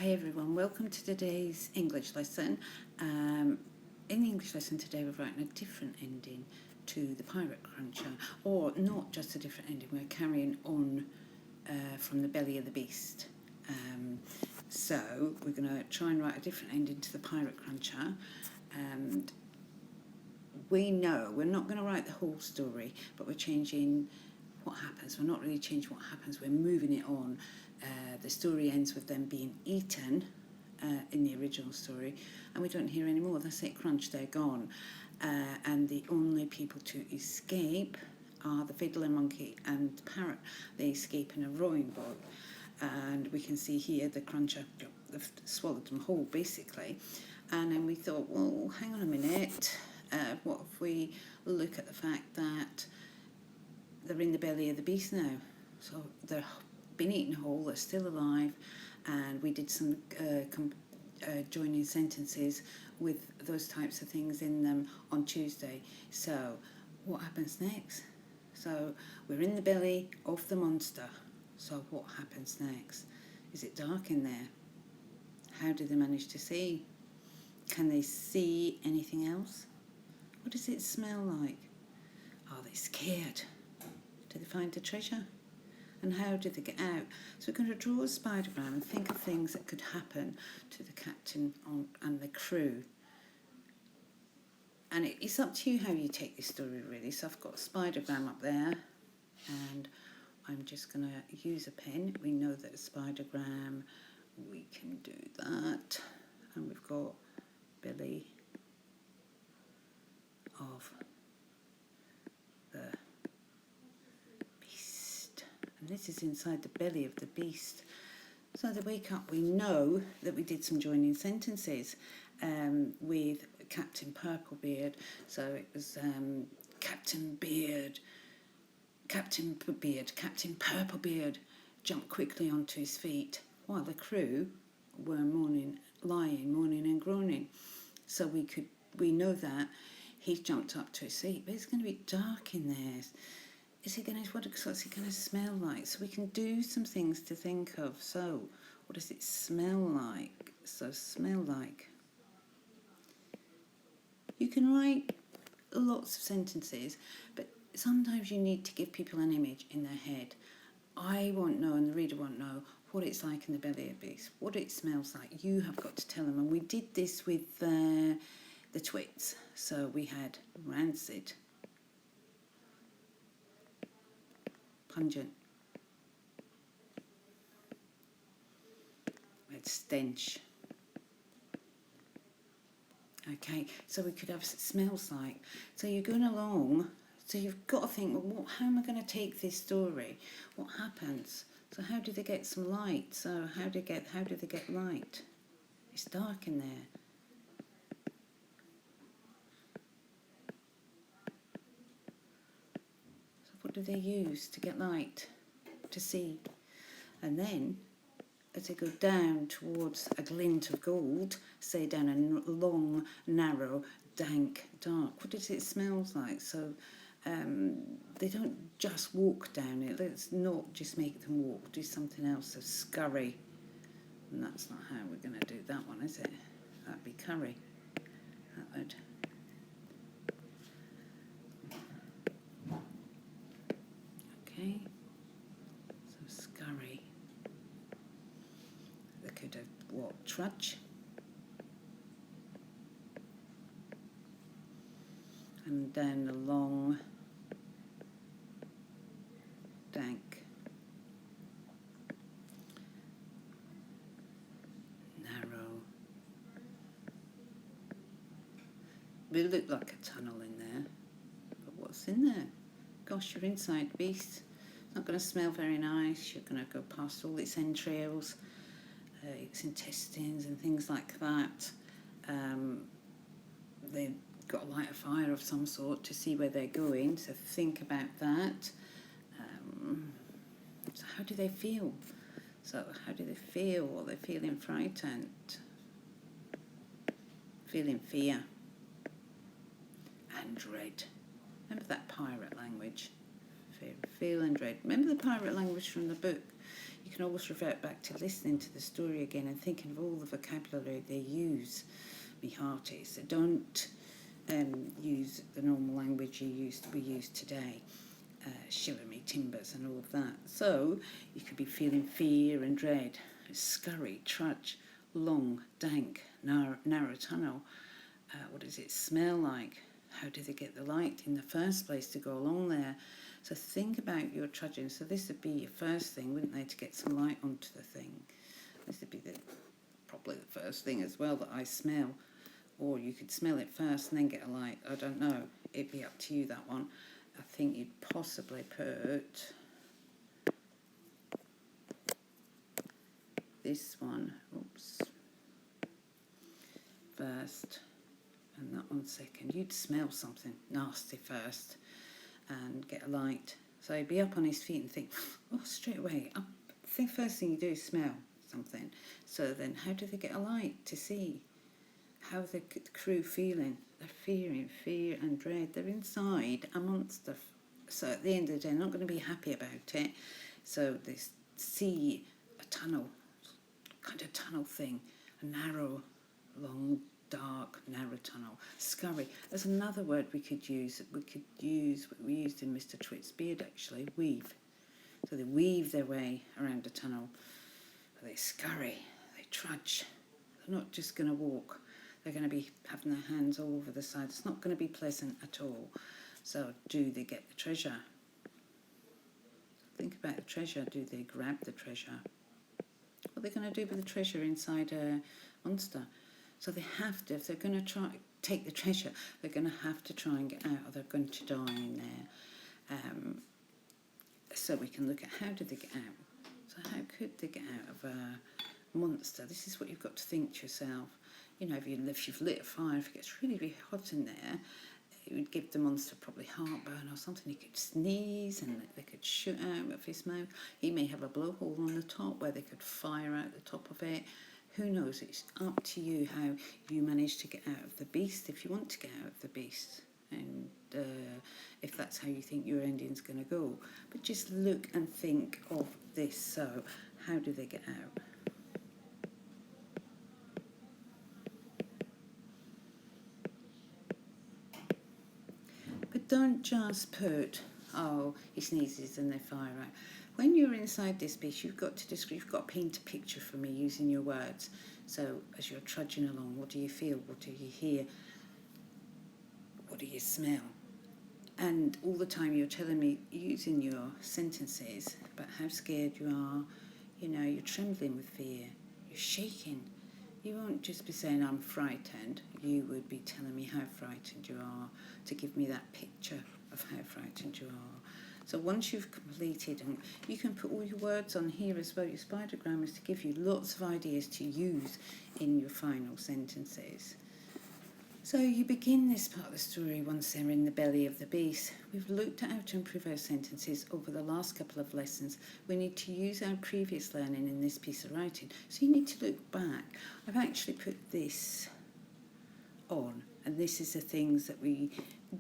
Hi everyone, welcome to today's English lesson. In the English lesson today we're writing a different ending to the Pirate Cruncher, or not just a different ending, we're carrying on from the belly of the beast. So we're going to try and write a different ending to the Pirate Cruncher, and we know we're not going to write the whole story, but we're changing what happens. We're not really changing what happens, we're moving it on. The story ends with them being eaten in the original story, and we don't hear any more. That's it, crunch, they're gone. And the only people to escape are the fiddler monkey and the parrot. They escape in a rowing boat, and we can see here the cruncher swallowed them whole basically. And then we thought, well, hang on a minute, what if we look at the fact that they're in the belly of the beast now, so they're been eaten whole, they're still alive, and we did some joining sentences with those types of things in them on Tuesday. So what happens next? So we're in the belly of the monster, so what happens next? Is it dark in there? How do they manage to see? Can they see anything else? What does it smell like? Are they scared? Do they find the treasure? And how did they get out? So we're going to draw a spidergram and think of things that could happen to the captain and the crew. And it's up to you how you take this story, really. So I've got a spidergram up there, and I'm just going to use a pen. We know that a spidergram, we can do that. And we've got belly of the beast. And this is inside the belly of the beast. So they wake up, we know that we did some joining sentences with Captain Purplebeard. So it was Captain Purplebeard jumped quickly onto his feet, while the crew were mourning and groaning. So we know that he's jumped up to his feet, but it's going to be dark in there. What's it going to smell like? So we can do some things to think of. So what does it smell like? So smell like. You can write lots of sentences, but sometimes you need to give people an image in their head. I won't know, and the reader won't know, what it's like in the belly of the beast, what it smells like. You have got to tell them. And we did this with the twits. So we had rancid, pungent, we had stench. Okay, so we could have smells like. So you're going along, so you've got to think, well, how am I going to take this story? What happens? So how do they get some light? So how do they get light? It's dark in there. So what do they use to get light? To see. And then as they go down towards a glint of gold, say down a long, narrow, dank, dark, what does it smell like? So they don't just walk down it. Let's not just make them walk, do something else. So scurry. And that's not how we're going to do that one, is it? That'd be curry. That would. Okay. So scurry. They could have what? Trudge. And down the long, dank, narrow. It looked like a tunnel in there, but what's in there? Gosh, you're inside the beast. It's not going to smell very nice. You're going to go past all its entrails, its intestines and things like that. They've got to light a fire of some sort to see where they're going, so think about that. So how do they feel? So how do they feel? Well, they're feeling frightened, feeling fear and dread. Remember that pirate language? Fear and dread. Remember the pirate language from the book? You can always revert back to listening to the story again and thinking of all the vocabulary they use, me hearties. So don't use the normal language we use today. Shiver me timbers and all of that. So you could be feeling fear and dread, scurry, trudge, long, dank, narrow tunnel. What does it smell like? How do they get the light in the first place to go along there? So think about your trudging. So this would be your first thing, wouldn't they, to get some light onto the thing. This would be probably the first thing as well that I smell. Or you could smell it first and then get a light. I don't know. It'd be up to you, that one. I think you'd possibly put this one, first, and that one second. You'd smell something nasty first and get a light. So he'd be up on his feet and think, oh, straight away. The first thing you do is smell something. So then how do they get a light to see? How are the crew feeling? They're fearing fear and dread. They're inside a monster. So at the end of the day, they're not going to be happy about it. So they see a tunnel, kind of tunnel thing, a narrow, long, dark, narrow tunnel. Scurry. There's another word we could use. What we used in Mr. Twit's beard, actually, weave. So they weave their way around a tunnel. They scurry. They trudge. They're not just going to walk. They're going to be having their hands all over the side. It's not going to be pleasant at all. So do they get the treasure? Think about the treasure. Do they grab the treasure? What are they going to do with the treasure inside a monster? So they have to, if they're going to try take the treasure, they're going to have to try and get out, or they're going to die in there. So we can look at how did they get out? So how could they get out of a monster? This is what you've got to think to yourself. You know, if you've lit a fire, if it gets really, really hot in there, it would give the monster probably heartburn or something. He could sneeze and they could shoot out of his mouth. He may have a blowhole on the top where they could fire out the top of it. Who knows? It's up to you how you manage to get out of the beast, if you want to get out of the beast, and if that's how you think your ending's going to go. But just look and think of this. So how do they get out? But don't just put, oh, he sneezes and they fire out. When you're inside this beast, you've got to paint a picture for me using your words. So as you're trudging along, what do you feel? What do you hear? What do you smell? And all the time you're telling me, using your sentences about how scared you are, you know, you're trembling with fear, you're shaking. You won't just be saying, I'm frightened. You would be telling me how frightened you are, to give me that picture of how frightened you are. So once you've completed, and you can put all your words on here as well, your Spidergram is to give you lots of ideas to use in your final sentences. So you begin this part of the story once they're in the belly of the beast. We've looked at how to improve our sentences over the last couple of lessons. We need to use our previous learning in this piece of writing. So you need to look back. I've actually put this on, and this is the things that we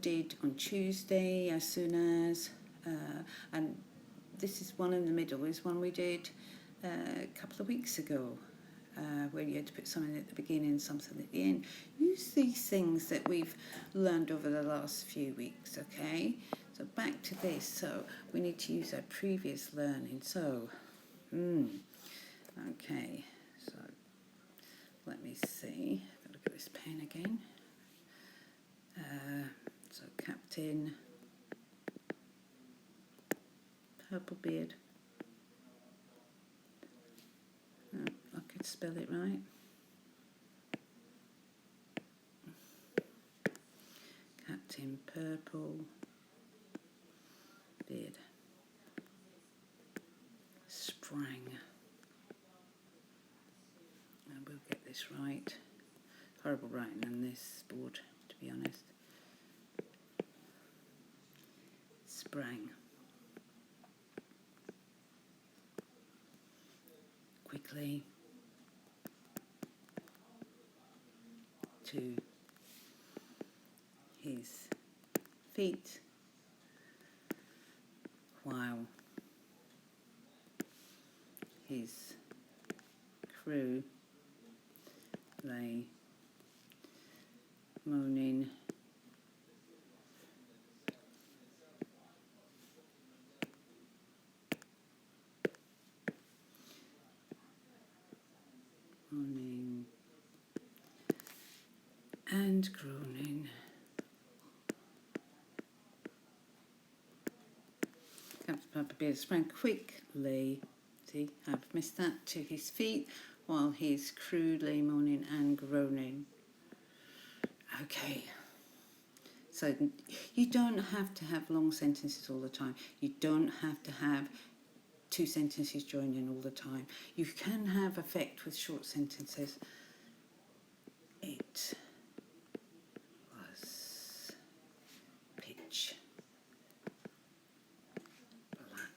did on Tuesday as soon as, and this is one in the middle, is one we did a couple of weeks ago. Where you had to put something at the beginning, something at the end. Use these things that we've learned over the last few weeks, okay? So back to this. So we need to use our previous learning. So, okay. So let me see. I've got to look at this pen again. So Captain Purple Beard. I could spell it right. Captain Purple Beard sprang. And we'll get this right. Horrible writing on this board, to be honest. Sprang. Quickly to his feet while his crew lay moaning and groaning. Captain Papa Bear sprang quickly, see, I've missed that, to his feet, while his crew lay moaning and groaning. Okay, so you don't have to have long sentences all the time. You don't have to have two sentences joined in all the time. You can have effect with short sentences. It was pitch black.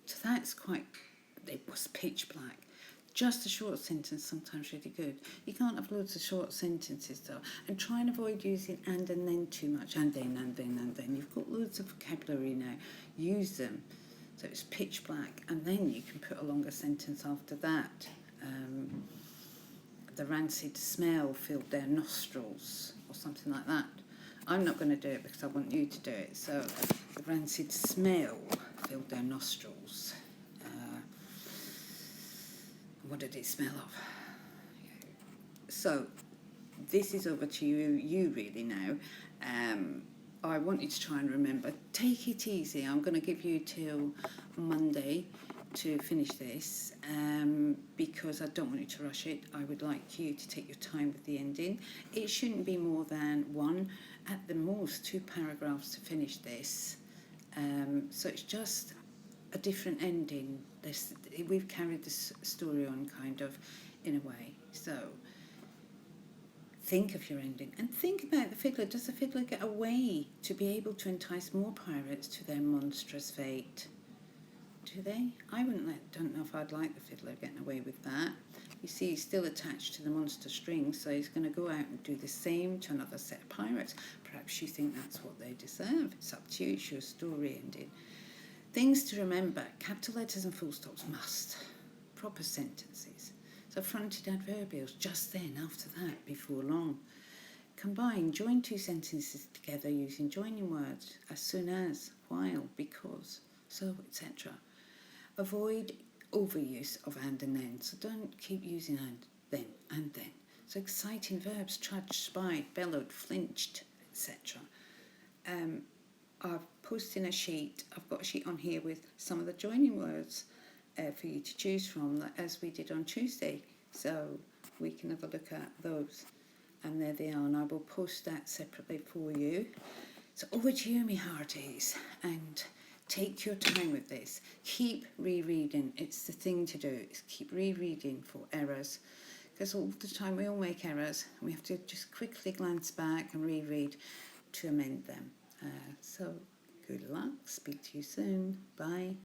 So that's quite, it was pitch black. Just a short sentence, sometimes really good. You can't have loads of short sentences though. And try and avoid using and then too much. And then, and then, and then. You've got loads of vocabulary now. Use them. So it's pitch black. And then you can put a longer sentence after that. The rancid smell filled their nostrils, or something like that. I'm not going to do it because I want you to do it. So the rancid smell filled their nostrils. What did it smell of? So this is over to you really now. I want you to try and remember. Take it easy. I'm going to give you till Monday to finish this because I don't want you to rush it. I would like you to take your time with the ending. It shouldn't be more than one, at the most 2 paragraphs to finish this. So it's just a different ending. We've carried this story on kind of in a way. So think of your ending and think about the fiddler. Does the fiddler get away to be able to entice more pirates to their monstrous fate? Do they? I don't know if I'd like the fiddler getting away with that. You see, he's still attached to the monster string, so he's going to go out and do the same to another set of pirates. Perhaps you think that's what they deserve. It's up to you. It's your story ending. Things to remember: capital letters and full stops must. Proper sentences. So fronted adverbials just then, after that, before long. Combine, join 2 sentences together using joining words as soon as, while, because, so, etc. Avoid overuse of and then. So don't keep using and then. So exciting verbs: trudged, spied, bellowed, flinched, etc. I've posted a sheet. I've got a sheet on here with some of the joining words for you to choose from, as we did on Tuesday. So we can have a look at those. And there they are. And I will post that separately for you. So over to you, me hearties. And take your time with this. Keep rereading. It's the thing to do. Is keep rereading for errors. Because all the time we all make errors. And we have to just quickly glance back and reread to amend them. So good luck. Speak to you soon. Bye.